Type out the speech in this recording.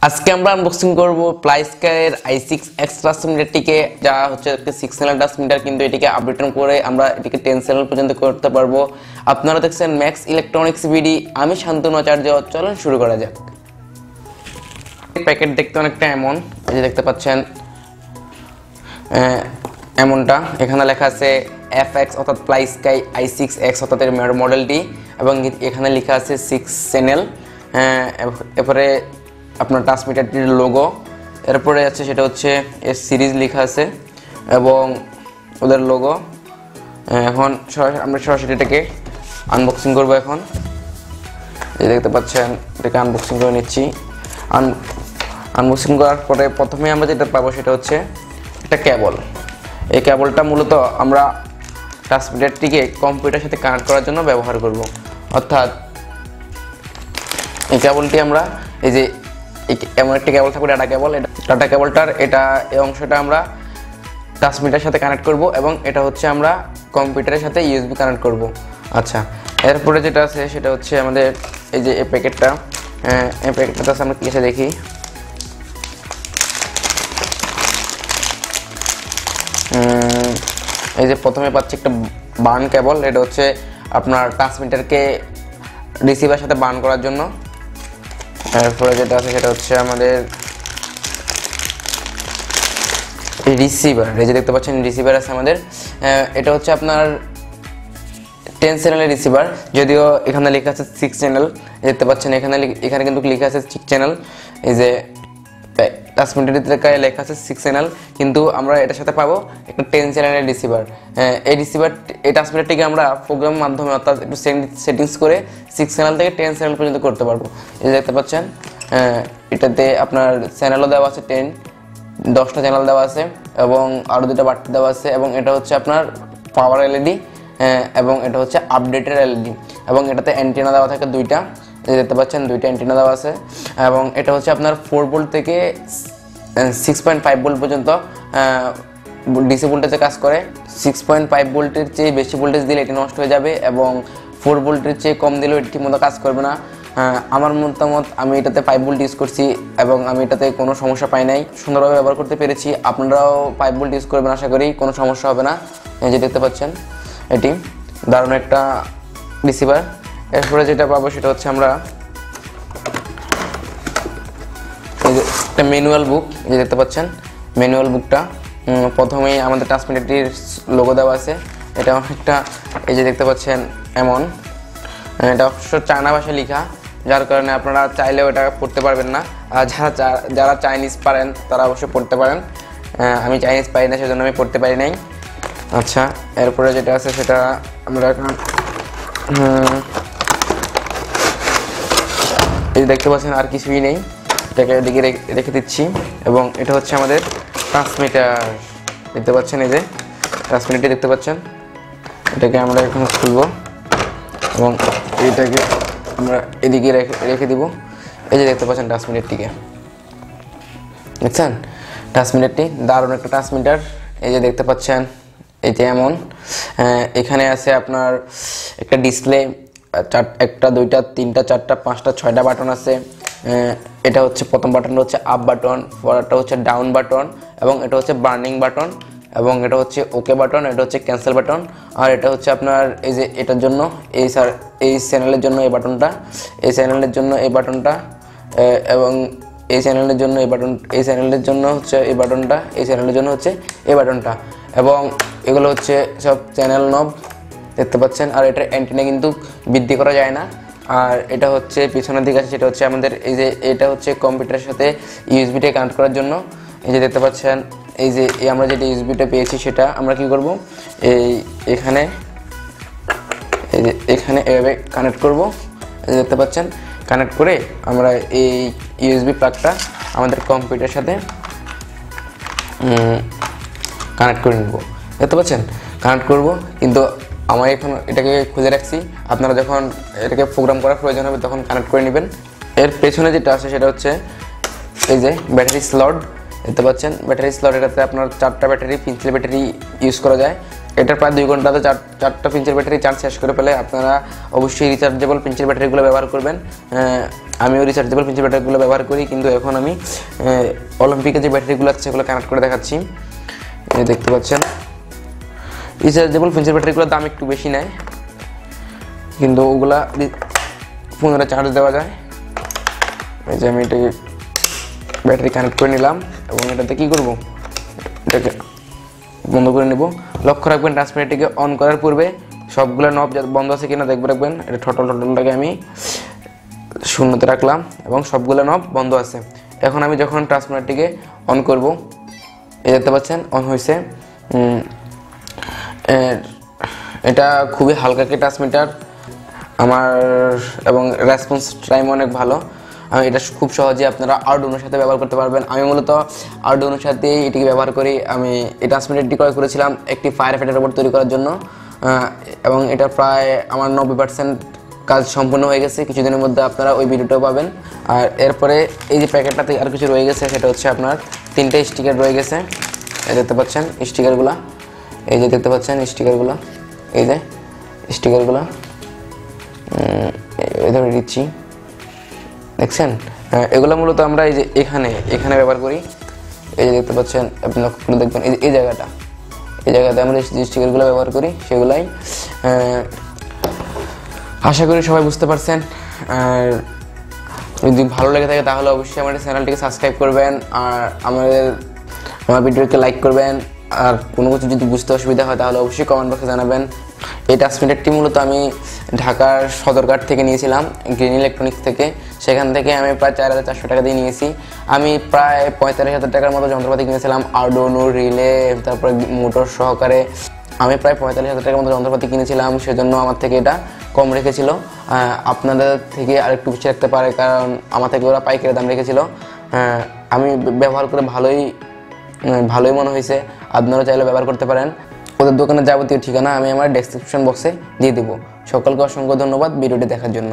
আজকে আমরা আনবক্সিং করব ফ্লাইস্কাইয়ের i6x ট্রান্সমিটারটিকে, যা হচ্ছে একটা 6 চ্যানেল ট্রান্সমিটার, কিন্তু এটিকে আপডেট করে আমরা এটিকে 10 চ্যানেল পর্যন্ত করতে পারবো। আপনারা দেখছেন ম্যাক্স ইলেকট্রনিক্স বিডি, আমি শান্তনু আচার্য। চলুন শুরু করা যাক। প্যাকেট দেখতে অনেকটা এমন, এই যে দেখতে পাচ্ছেন এমনটা। এখানে লেখা আছে FX অর্থাৎ ফ্লাইস্কাই i6x অর্থাৎ এর মডেলটি, এবং এখানে লেখা আছে 6 চ্যানেল। এরপরে আপনার ট্রান্সমিটারটির লোগো, এরপরে আছে সেটা হচ্ছে এর সিরিজ লেখা আছে এবং ওদের লোগো। এখন আমরা সরাসরি এটাকে আনবক্সিং করব। এখন এই দেখতে পাচ্ছেন এটাকে আনবক্সিং করে নিচ্ছি। আনবক্সিং করার পরে প্রথমে আমরা যেটা পাবো সেটা হচ্ছে একটা কেবল। এই কেবলটা মূলত আমরা ট্রান্সমিটারটিকে কম্পিউটারের সাথে কানেক্ট করার জন্য ব্যবহার করব। অর্থাৎ এই কেবলটি আমরা এই যে এমন একটা কেবল থাকবে, ডাটা কেবল। ডাটা কেবলটার এই অংশটা আমরা ট্রান্সমিটারের সাথে কানেক্ট করব এবং এটা হচ্ছে আমরা কম্পিউটারের সাথে ইউএসবি কানেক্ট করব। আচ্ছা, এরপরে যেটা আছে সেটা হচ্ছে আমাদের এই যে এই প্যাকেটটা। এই প্যাকেটটা আছে, আমরা কি আছে দেখি। এই যে প্রথমে পাচ্ছি একটা বার্ন কেবল, এটা হচ্ছে আপনার ট্রান্সমিটারকে রিসিভারের সাথে বার্ন করার জন্য। এরপরে যেটা আছে সেটা হচ্ছে আমাদের রিসিভার। এই যে দেখতে পাচ্ছেন রিসিভার আছে আমাদের। এটা হচ্ছে আপনার 10 চ্যানেলের রিসিভার, যদিও এখানে লেখা আছে 6 চ্যানেল। দেখতে পাচ্ছেন এখানে কিন্তু লেখা আছে 6 চ্যানেল। এই যে ট্রান্সমিটারটিতে লেখা আছে 6 চ্যানেল, কিন্তু আমরা এটার সাথে পাবো একটা 10 চ্যানেলের রিসিভার। এই ট্রান্সমিটারটিকে আমরা প্রোগ্রামের মাধ্যমে অর্থাৎ একটু সেটিংস করে 6 চ্যানেল থেকে 10 চ্যানেল পর্যন্ত করতে পারবো। এই দেখতে পাচ্ছেন এটাতে আপনার চ্যানেলও দেওয়া আছে 10টা চ্যানেল দেওয়া আছে এবং আরও 2টা বাড়তি দেওয়া আছে। এবং এটা হচ্ছে আপনার পাওয়ার এলইডি এবং এটা হচ্ছে আপডেটের এলইডি, এবং এটাতে অ্যান্টেনা দেওয়া থাকে 2টা। দেখতে পাচ্ছেন 2টা অ্যান্টেনা দেওয়া আছে, এবং এটা হচ্ছে আপনার 4 ভোল্ট থেকে 6.5 ভোল্ট পর্যন্ত ডিসি ভোল্টেজে কাজ করে। 6.5 ভোল্টের চেয়ে বেশি ভোল্টেজ দিলে এটি নষ্ট হয়ে যাবে, এবং 4 ভোল্টের চেয়ে কম দিলেও এটি ঠিকমতো কাজ করবে না। আমার মতামত, আমি এটাতে 5 ভোল্ট ইউজ করছি এবং আমি এটাতে কোনো সমস্যা পাই নাই, সুন্দরভাবে ব্যবহার করতে পেরেছি। আপনারাও 5 ভোল্ট ইউজ করবেন, আশা করি কোনো সমস্যা হবে না। এই যে দেখতে পাচ্ছেন এটি দারুণ একটা রিসিভার। এরপরে যেটা পাবো সেটা হচ্ছে আমরা এই যে একটা ম্যানুয়াল বুক। এই যে দেখতে পাচ্ছেন ম্যানুয়াল বুকটা। প্রথমেই আমাদের ট্রান্সমিটারটির লোগো দেওয়া আছে। এটা অনেকটা এই যে দেখতে পাচ্ছেন এমন। এটা অবশ্য চায়না ভাষায় লেখা, যার কারণে আপনারা চাইলেও এটা পড়তে পারবেন না। আর যারা চাইনিজ পারেন তারা অবশ্যই পড়তে পারেন। আমি চাইনিজ পারি না, সেজন্য আমি পড়তে পারি নাই। আচ্ছা, এরপরে যেটা আছে সেটা আমরা এখন এই দেখতে পাচ্ছেন আর কিছুই নেই, এটাকে এদিকে রেখে দিচ্ছি। এবং এটা হচ্ছে আমাদের ট্রান্সমিটার। দেখতে পাচ্ছেন এই যে ট্রান্সমিটারটি দেখতে পাচ্ছেন, এটাকে আমরা এখন খুলব এবং এইটাকে আমরা এদিকে রেখে দিব। এই যে দেখতে পাচ্ছেন ট্রান্সমিটারটিকে, দেখছেন ট্রান্সমিটারটি দারুণ একটা ট্রান্সমিটার। এই যে দেখতে পাচ্ছেন এই যে এমন। এখানে আছে আপনার একটা ডিসপ্লে, 1টা 2টা 3টা 4টা 5টা 6টা বাটন আছে। এটা হচ্ছে প্রথম বাটনটা হচ্ছে আপ বাটন, পরেরটা হচ্ছে ডাউন বাটন, এবং এটা হচ্ছে বার্নিং বাটন, এবং এটা হচ্ছে ওকে বাটন, এটা হচ্ছে ক্যান্সেল বাটন। আর এটা হচ্ছে আপনার এই যে এটার জন্য এই চ্যানেলের জন্য এই বাটনটা, এই চ্যানেলের জন্য এই বাটনটা, এবং এই চ্যানেলের জন্য এই বাটন, এই চ্যানেলের জন্য হচ্ছে এই বাটনটা, এই চ্যানেলের জন্য হচ্ছে এই বাটনটা, এবং এগুলো হচ্ছে সব চ্যানেল নব দেখতে পাচ্ছেন। আর এটার অ্যান্টেনা কিন্তু বৃদ্ধি করা যায় না। আর এটা হচ্ছে পিছনের দিকে আছে, সেটা হচ্ছে আমাদের এই যে এটা হচ্ছে কম্পিউটারের সাথে ইউএসবিটা কানেক্ট করার জন্য। এই যে দেখতে পাচ্ছেন এই যে আমরা যেটা ইউএসবিটা পেয়েছি সেটা আমরা কি করব, এখানে এভাবে কানেক্ট করব। এই যে দেখতে পাচ্ছেন কানেক্ট করে আমরা এই ইউএসবি প্লাগটা আমাদের কম্পিউটারের সাথে কানেক্ট করে নেব। দেখতে পাচ্ছেন কানেক্ট করব, কিন্তু আমার এখন এটাকে খুঁজে রাখছি। আপনারা যখন এটাকে প্রোগ্রাম করার প্রয়োজন হবে তখন কানেক্ট করে নেবেন। এর পেছনে যেটা আছে সেটা হচ্ছে এই যে ব্যাটারি স্লট। দেখতে পাচ্ছেন ব্যাটারি স্লট, এটাতে আপনার 4টা ব্যাটারি, 5 ব্যাটারি ইউজ করা যায়। এটা প্রায় 2 ঘন্টাতে 4টা পিঞ্চের ব্যাটারি চার্জ শেষ করে ফেলে। আপনারা অবশ্যই রিচার্জেবল পিঞ্চের ব্যাটারিগুলো ব্যবহার করবেন। আমিও রিচার্জেবল পিঞ্চের ব্যাটারিগুলো ব্যবহার করি, কিন্তু এখন আমি অলিম্পিকের যে ব্যাটারিগুলো আছে সেগুলো কানেক্ট করে দেখাচ্ছি। দেখতে পাচ্ছেন রিচার্জেবল পিঞ্চের ব্যাটারিগুলোর দাম একটু বেশি নেয়, কিন্তু ওগুলা পুনরায় চার্জ দেওয়া যায়। এই যে আমি এটাকে ব্যাটারি কানেক্ট করে নিলাম এবং এটাতে কী করবো, এটাকে বন্ধ করে নেব। লক্ষ্য রাখবেন ট্রান্সমিটারটিকে অন করার পূর্বে সবগুলো নব বন্ধ আছে কিনা দেখবে রাখবেন। এটা টোটালটাকে আমি শূন্যতে রাখলাম এবং সবগুলো নব বন্ধ আছে। এখন আমি যখন ট্রান্সমিটারটিকে অন করব, এই দেখতে পাচ্ছেন অন হয়েছে। এটা খুবই হালকা কে ট্রান্সমিটার আমার, এবং রেসপন্স টাইম অনেক ভালো। এটা খুব সহজে আপনারা আরডুইনোর সাথে ব্যবহার করতে পারবেন। আমি মূলত আরডুইনোর সাথে এটিকে ব্যবহার করি। আমি এই ট্রান্সমিটারটি ক্রয় করেছিলাম একটি ফায়ার ফাইটার রোবট তৈরি করার জন্য, এবং এটা প্রায় আমার 90% কাজ সম্পূর্ণ হয়ে গেছে। কিছুদিনের মধ্যে আপনারা ওই ভিডিওটাও পাবেন। আর এরপরে এই যে প্যাকেটটাতে আর কিছু রয়ে গেছে, সেটা হচ্ছে আপনার 3টে স্টিকার রয়ে গেছে। এই দেখতে পাচ্ছেন স্টিকারগুলো, এই যে দেখতে পাচ্ছেন স্টিকারগুলো, এই যে স্টিকারগুলো এভাবে দিচ্ছি, দেখছেন। এগুলো মূলত আমরা এই যে এখানে ব্যবহার করি। এই যে দেখতে পাচ্ছেন, আপনি লক্ষ্য করে দেখবেন এই জায়গাতে আমরা যে স্টিকারগুলো ব্যবহার করি সেগুলাই। আশা করি সবাই বুঝতে পারছেন। আর যদি ভালো লেগে থাকে তাহলে অবশ্যই আমাদের চ্যানেলটিকে সাবস্ক্রাইব করবেন, আর আমার ভিডিওকে লাইক করবেন। আর কোনো কিছু যদি বুঝতে অসুবিধা হয় তাহলে অবশ্যই কমেন্ট বক্সে জানাবেন। এই ট্রান্সমিটারটি মূলত আমি ঢাকার সদরঘাট থেকে নিয়েছিলাম, গ্রিন ইলেকট্রনিক্স থেকে। সেখান থেকে আমি প্রায় 4400 টাকা দিয়ে নিয়েছি। আমি প্রায় 45,000 টাকার মতো যন্ত্রপাতি কিনেছিলাম, আরডুইনো, রিলে, তারপরে মোটর সহকারে। আমি প্রায় 45,000 টাকার মতো যন্ত্রপাতি কিনেছিলাম, সেজন্য আমার থেকে এটা কম রেখেছিল। আপনাদের থেকে আরেকটু বেশি রাখতে পারে, কারণ আমার থেকে ওরা পাইকারি দাম রেখেছিল। আমি ব্যবহার করে ভালোই মনে হয়েছে। আপনারা চাইলে ব্যবহার করতে পারেন। ওদের দোকানের যাবতীয় ঠিকানা আমি আমার ডেসক্রিপশন বক্সে দিয়ে দেবো। সকলকে অসংখ্য ধন্যবাদ ভিডিওটি দেখার জন্য।